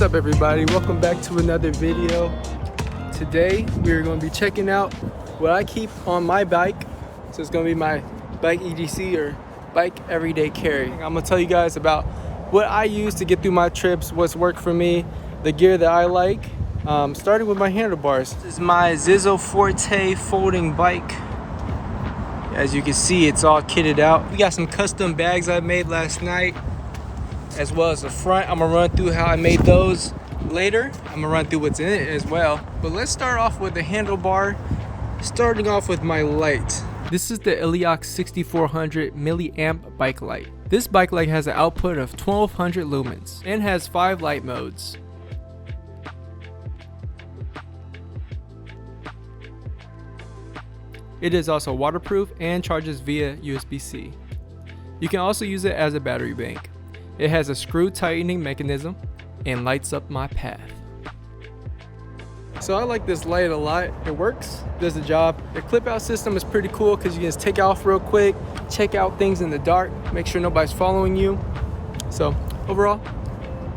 up everybody, welcome back to another video. Today we're going to be checking out what I keep on my bike. So it's going to be my bike EDC, or bike everyday carry. I'm going to tell you guys about what I use to get through my trips, what's worked for me, the gear that I like, starting with my handlebars. This is my Zizzo Forte folding bike. As you can see, it's all kitted out. We got some custom bags I made last night, as well as the front. I'm gonna run through how I made those later. I'm gonna run through what's in it as well. But let's start off with the handlebar, starting off with my light. This is the Iliox 6400 milliamp bike light. This bike light has an output of 1200 lumens and has 5 light modes. It is also waterproof and charges via USB-C. You can also use it as a battery bank. It has a screw tightening mechanism and lights up my path. So I like this light a lot. It works, does the job. The clip out system is pretty cool because you can just take off real quick, check out things in the dark, make sure nobody's following you. So overall,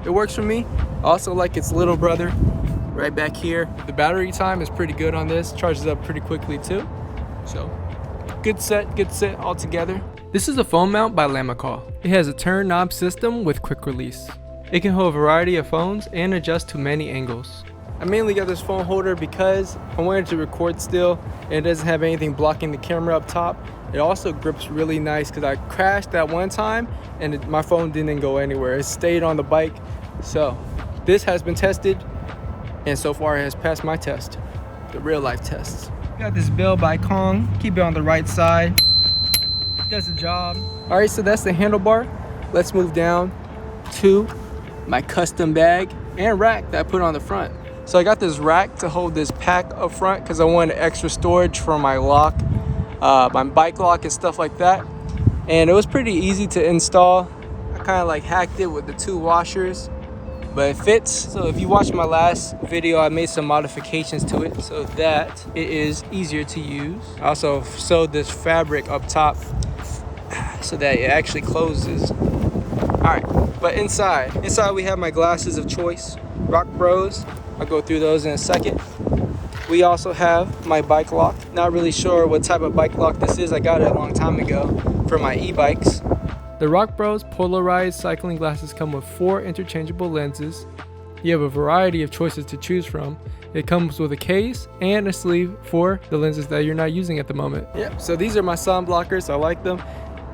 it works for me. I also like its little brother right back here. The battery time is pretty good on this, charges up pretty quickly too. So good set all together. This is a phone mount by Lamicall. It has a turn knob system with quick release. It can hold a variety of phones and adjust to many angles. I mainly got this phone holder because I wanted to record still and it doesn't have anything blocking the camera up top. It also grips really nice because I crashed that one time and my phone didn't go anywhere. It stayed on the bike. So this has been tested and so far it has passed my test, the real life tests. Got this bell by Kong, keep it on the right side, does the job. All right, so that's the handlebar. Let's move down to my custom bag and rack that I put on the front. So I got this rack to hold this pack up front because I wanted extra storage for my lock, my bike lock and stuff like that. And it was pretty easy to install. I kind of like hacked it with the 2 washers, but it fits. So if you watched my last video, I made some modifications to it so that it is easier to use. I also sewed this fabric up top so that it actually closes. All right, but inside we have my glasses of choice, Rock Bros. I'll go through those in a second. We also have my bike lock. Not really sure what type of bike lock this is. I got it a long time ago for my e-bikes. The Rock Bros polarized cycling glasses come with 4 interchangeable lenses. You have a variety of choices to choose from. It comes with a case and a sleeve for the lenses that you're not using at the moment. Yep, so these are my sun blockers. I like them.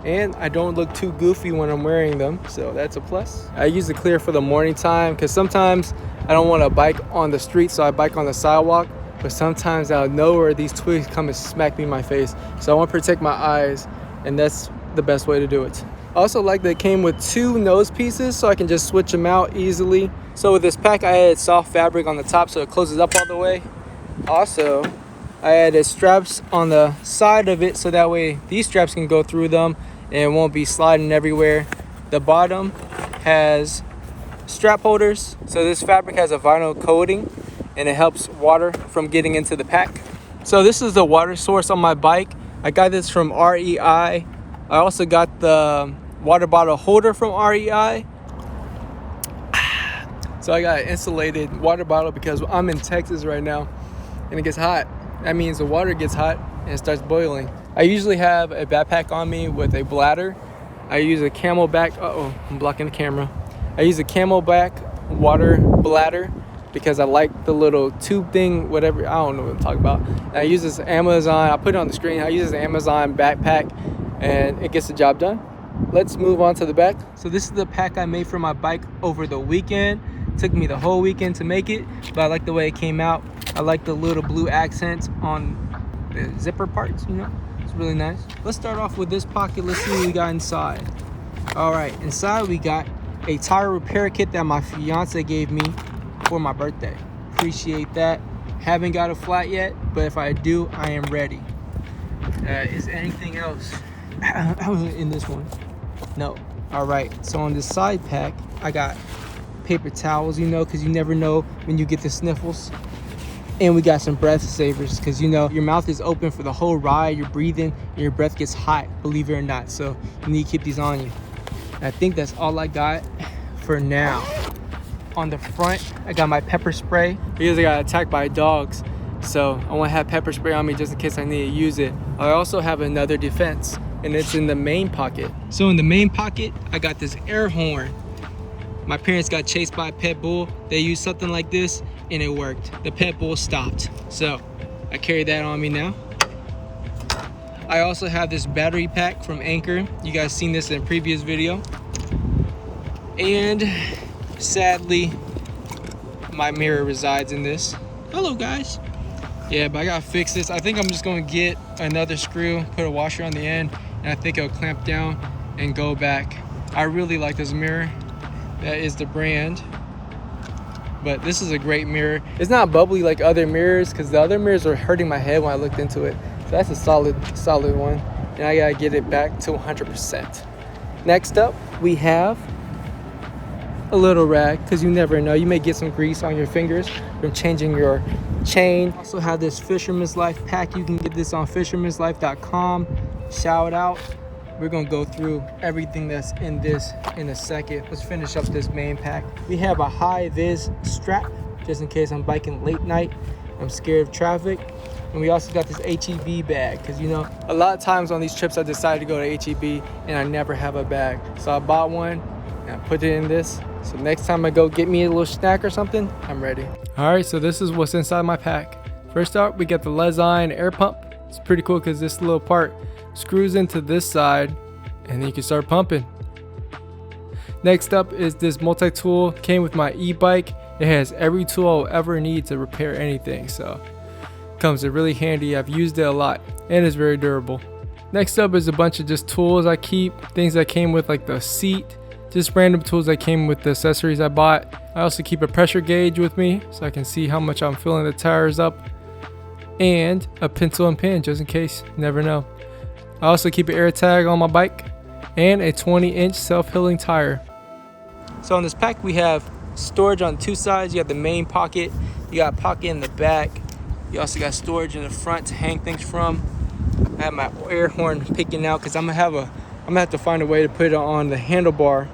And I don't look too goofy when I'm wearing them, so that's a plus. I use the clear for the morning time because sometimes I don't want to bike on the street, so I bike on the sidewalk. But sometimes out of nowhere, these twigs come and smack me in my face. So I want to protect my eyes, and that's the best way to do it. I also like that it came with 2 nose pieces, so I can just switch them out easily. So with this pack, I added soft fabric on the top so it closes up all the way. Also, I added straps on the side of it so that way these straps can go through them and it won't be sliding everywhere. The bottom has strap holders. So this fabric has a vinyl coating and it helps water from getting into the pack. So this is the water source on my bike. I got this from REI. I also got the water bottle holder from REI. So I got an insulated water bottle because I'm in Texas right now and it gets hot. That means the water gets hot and it starts boiling. I usually have a backpack on me with a bladder. I use a Camelback, I'm blocking the camera. I use a Camelback water bladder because I like the little tube thing, whatever, I don't know what I'm talking about. And I use this Amazon, I put it on the screen, I use this Amazon backpack and it gets the job done. Let's move on to the back. So this is the pack I made for my bike over the weekend. Took me the whole weekend to make it, but I like the way it came out. I like the little blue accents on the zipper parts, you know? It's really nice. Let's start off with this pocket. Let's see what we got inside. All right, inside we got a tire repair kit that my fiance gave me for my birthday. Appreciate that. Haven't got a flat yet, but if I do, I am ready. Is anything else in this one? No. All right, so on this side pack, I got paper towels, you know, because you never know when you get the sniffles. And we got some breath savers because, you know, your mouth is open for the whole ride, you're breathing, and your breath gets hot, believe it or not. So you need to keep these on you. And I think that's all I got for now. on the front, I got my pepper spray because I got attacked by dogs. So I want to have pepper spray on me just in case I need to use it. I also have another defense, and it's in the main pocket. So in the main pocket, I got this air horn. My parents got chased by a pit bull. They used something like this and it worked. The pit bull stopped. So I carry that on me now. I also have this battery pack from Anchor. You guys seen this in a previous video. And sadly, my mirror resides in this. Hello guys. Yeah, but I gotta fix this. I think I'm just gonna get another screw, put a washer on the end, and I think it'll clamp down and go back. I really like this mirror. That is the brand. But this is a great mirror. It's not bubbly like other mirrors, because the other mirrors were hurting my head when I looked into it. So that's a solid one. And I gotta get it back to 100%. Next up, we have a little rag, because you never know. You may get some grease on your fingers from changing your chain. Also have this Fisherman's Life pack. You can get this on fishermanslife.com. Shout out. We're gonna go through everything that's in this in a second. Let's finish up this main pack. We have a high vis strap, just in case I'm biking late night, I'm scared of traffic. And we also got this HEB bag, because you know, a lot of times on these trips I decided to go to HEB and I never have a bag. So I bought one and I put it in this. So next time I go get me a little snack or something, I'm ready. All right, so this is what's inside my pack. First up, we got the Lezyne air pump. It's pretty cool because this little part screws into this side and then you can start pumping. Next up is this multi-tool. Came with my e-bike. It has every tool I'll ever need to repair anything, so comes in really handy. I've used it a lot and it's very durable. Next up is a bunch of just tools I keep, things that came with, like the seat, just random tools that came with the accessories I bought. I also keep a pressure gauge with me so I can see how much I'm filling the tires up, and a pencil and pen just in case, never know. I also keep an air tag on my bike and a 20-inch self-healing tire. So on this pack we have storage on two sides. You got the main pocket, you got a pocket in the back, you also got storage in the front to hang things from. I have my air horn picking out because I'm gonna have to find a way to put it on the handlebar.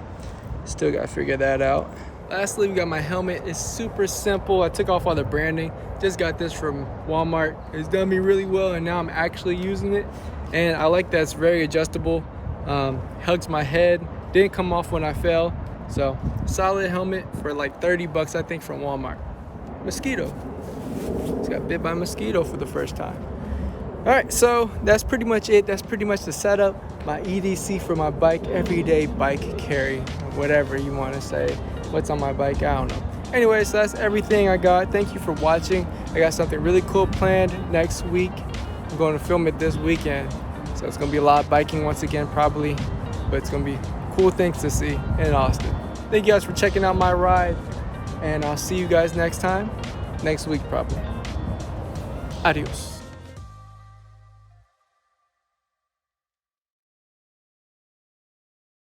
Still gotta figure that out. Lastly, we got my helmet. It's super simple. I took off all the branding. Just got this from Walmart. It's done me really well, and now I'm actually using it. And I like that it's very adjustable. Hugs my head. Didn't come off when I fell. So solid helmet for like 30 bucks, I think, from Walmart. Mosquito. Just got bit by a mosquito for the first time. All right, so that's pretty much it. That's pretty much the setup. My EDC for my bike, everyday bike carry, whatever you want to say. What's on my bike, I don't know. Anyway, so that's everything I got. Thank you for watching. I got something really cool planned next week. I'm going to film it this weekend. So it's going to be a lot of biking once again, probably. But it's going to be cool things to see in Austin. Thank you guys for checking out my ride. And I'll see you guys next time. Next week, probably. Adios.